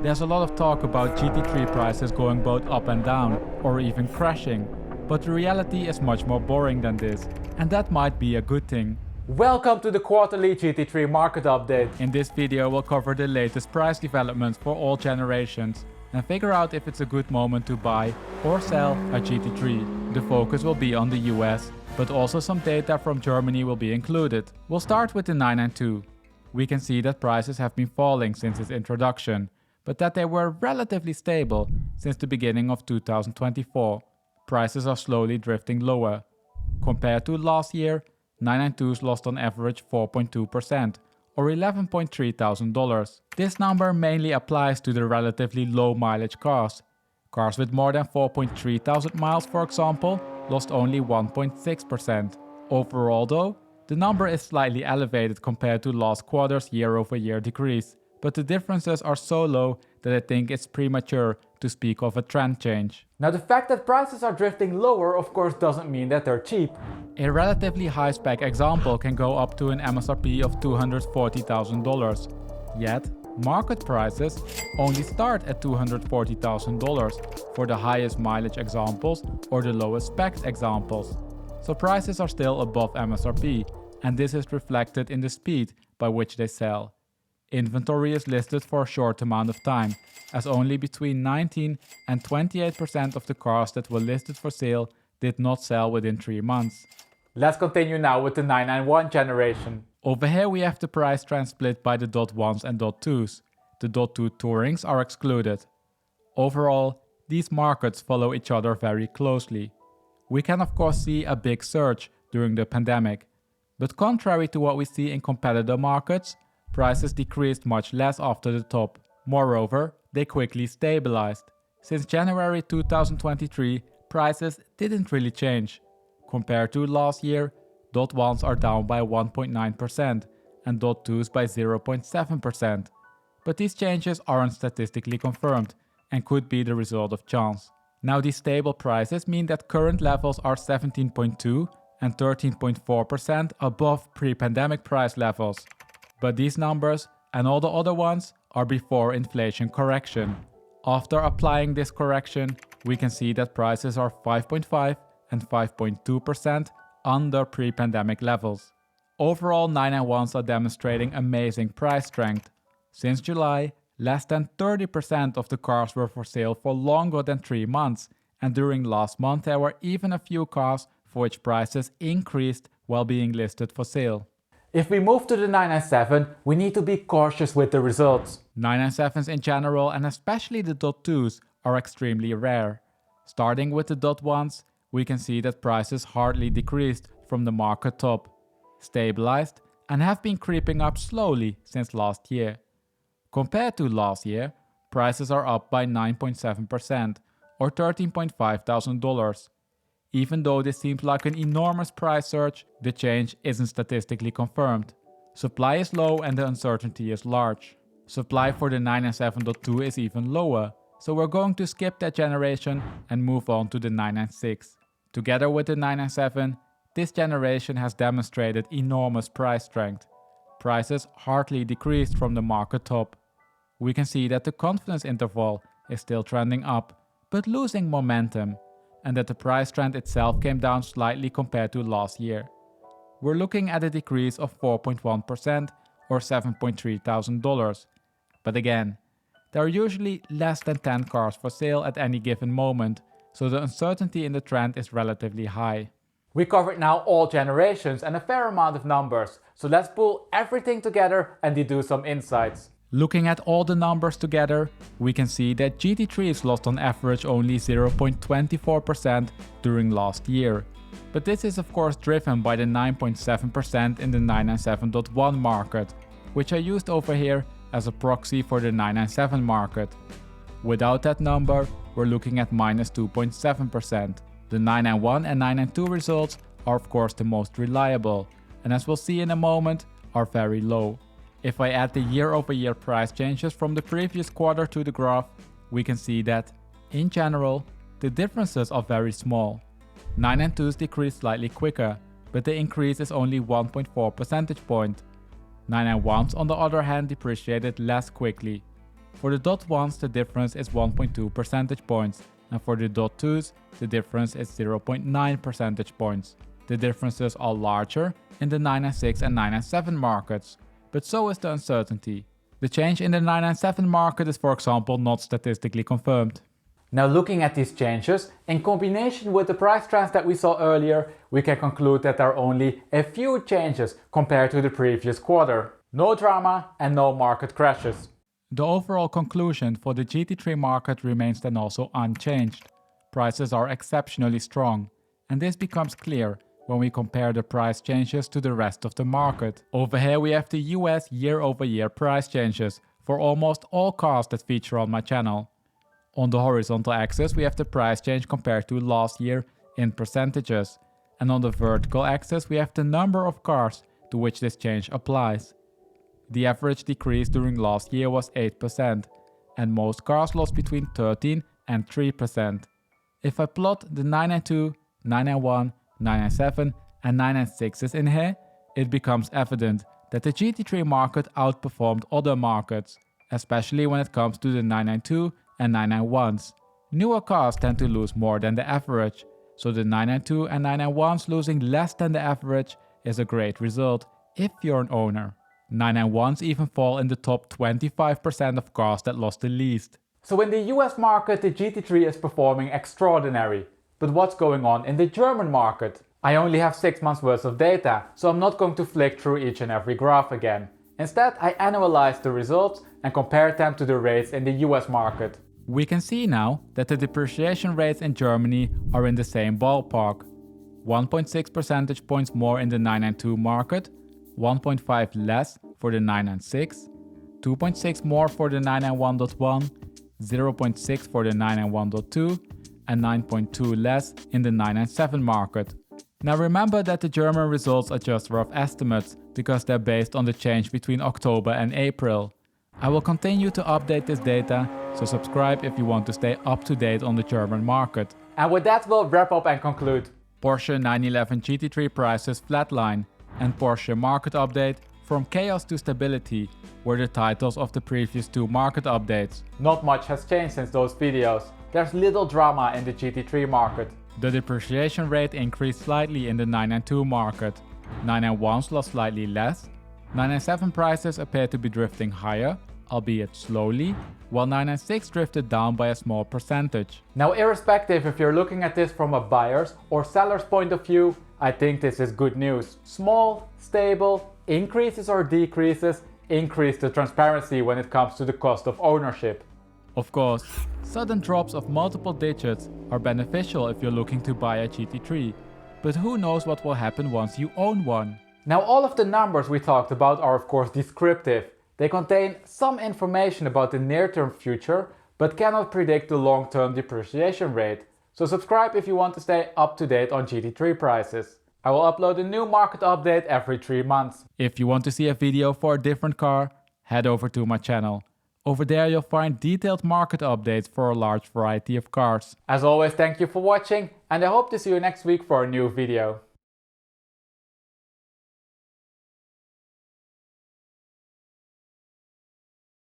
There's a lot of talk about GT3 prices going both up and down, or even crashing, but the reality is much more boring than this, and that might be a good thing. Welcome to the quarterly GT3 market update. In this video we'll cover the latest price developments for all generations and figure out if it's a good moment to buy or sell a GT3. The focus will be on the US, but also some data from Germany will be included. We'll start with the 992. We can see that prices have been falling since its introduction, but that they were relatively stable since the beginning of 2024. Prices are slowly drifting lower. Compared to last year, 992s lost on average 4.2%, or $11,300. This number mainly applies to the relatively low mileage cars. Cars with more than 4,300 miles, for example, lost only 1.6%. Overall though, the number is slightly elevated compared to last quarter's year-over-year decrease, but the differences are so low that I think it's premature to speak of a trend change. Now the fact that prices are drifting lower of course doesn't mean that they're cheap. A relatively high spec example can go up to an MSRP of $240,000. Yet, market prices only start at $240,000 for the highest mileage examples or the lowest spec examples. So prices are still above MSRP, and this is reflected in the speed by which they sell. Inventory is listed for a short amount of time, as only between 19 and 28% of the cars that were listed for sale did not sell within 3 months. Let's continue now with the 991 generation. Over here we have the price trend split by the .1s and .2s. The .2 Tourings are excluded. Overall, these markets follow each other very closely. We can of course see a big surge during the pandemic, but contrary to what we see in competitor markets, prices decreased much less after the top. Moreover, they quickly stabilized. Since January 2023, prices didn't really change. Compared to last year, .1s are down by 1.9% and .2s by 0.7%. But these changes aren't statistically confirmed and could be the result of chance. Now these stable prices mean that current levels are 17.2 and 13.4% above pre-pandemic price levels. But these numbers and all the other ones are before inflation correction. After applying this correction, we can see that prices are 5.5 and 5.2% under pre-pandemic levels. Overall, 991s are demonstrating amazing price strength. Since July, less than 30% of the cars were for sale for longer than 3 months, and during last month there were even a few cars for which prices increased while being listed for sale. If we move to the 997, we need to be cautious with the results. 997s in general, and especially the .2s, are extremely rare. Starting with the .1s, we can see that prices hardly decreased from the market top, stabilized, and have been creeping up slowly since last year. Compared to last year, prices are up by 9.7% or $13,500. Even though this seems like an enormous price surge, the change isn't statistically confirmed. Supply is low and the uncertainty is large. Supply for the 997.2 is even lower, so we're going to skip that generation and move on to the 996. Together with the 997, this generation has demonstrated enormous price strength. Prices hardly decreased from the market top. We can see that the confidence interval is still trending up, but losing momentum, and that the price trend itself came down slightly compared to last year. We're looking at a decrease of 4.1% or $7,300. But again, there are usually less than 10 cars for sale at any given moment, so the uncertainty in the trend is relatively high. We covered now all generations and a fair amount of numbers, so let's pull everything together and deduce some insights. Looking at all the numbers together, we can see that GT3s lost on average only 0.24% during last year. But this is of course driven by the 9.7% in the 997.1 market, which I used over here as a proxy for the 997 market. Without that number, we're looking at minus 2.7%. The 991 and 992 results are of course the most reliable, and as we'll see in a moment, are very low. If I add the year-over-year price changes from the previous quarter to the graph, we can see that, in general, the differences are very small. 992s decrease slightly quicker, but the increase is only 1.4 percentage point. 991s on the other hand depreciated less quickly. For the .1s, the difference is 1.2 percentage points, and for the .2s, the difference is 0.9 percentage points. The differences are larger in the 996 and 997 markets, but so is the uncertainty. The change in the 997 market is, for example, not statistically confirmed. Now looking at these changes, in combination with the price trends that we saw earlier, we can conclude that there are only a few changes compared to the previous quarter. No drama and no market crashes. The overall conclusion for the GT3 market remains then also unchanged. Prices are exceptionally strong, and this becomes clear when we compare the price changes to the rest of the market. Over here we have the US year-over-year price changes for almost all cars that feature on my channel. On the horizontal axis we have the price change compared to last year in percentages, and on the vertical axis we have the number of cars to which this change applies. The average decrease during last year was 8%, and most cars lost between 13 and 3%. If I plot the 992, 991, 997 and 996s in here, it becomes evident that the GT3 market outperformed other markets, especially when it comes to the 992 and 991s. Newer cars tend to lose more than the average, so the 992 and 991s losing less than the average is a great result if you're an owner. 991s even fall in the top 25% of cars that lost the least. So in the US market, the GT3 is performing extraordinary. But what's going on in the German market? I only have 6 months worth of data, so I'm not going to flick through each and every graph again. Instead, I analyzed the results and compared them to the rates in the US market. We can see now that the depreciation rates in Germany are in the same ballpark. 1.6 percentage points more in the 992 market, 1.5 less for the 996, 2.6 more for the 991.1, 0.6 for the 991.2, and 9.2 less in the 997 market. Now remember that the German results are just rough estimates because they're based on the change between October and April. I will continue to update this data, so subscribe if you want to stay up to date on the German market. And with that we'll wrap up and conclude. Porsche 911 GT3 prices flatline, and Porsche market update from chaos to stability were the titles of the previous 2 market updates. Not much has changed since those videos. There's little drama in the GT3 market. The depreciation rate increased slightly in the 992 market. 991s lost slightly less. 997 prices appear to be drifting higher, albeit slowly, while 996 drifted down by a small percentage. Now irrespective if you're looking at this from a buyer's or seller's point of view, I think this is good news. Small, stable, increases or decreases increase the transparency when it comes to the cost of ownership. Of course, sudden drops of multiple digits are beneficial if you're looking to buy a GT3, but who knows what will happen once you own one. Now all of the numbers we talked about are of course descriptive. They contain some information about the near-term future, but cannot predict the long-term depreciation rate. So subscribe if you want to stay up to date on GT3 prices. I will upload a new market update every 3 months. If you want to see a video for a different car, head over to my channel. Over there you'll find detailed market updates for a large variety of cars. As always, thank you for watching, and I hope to see you next week for a new video.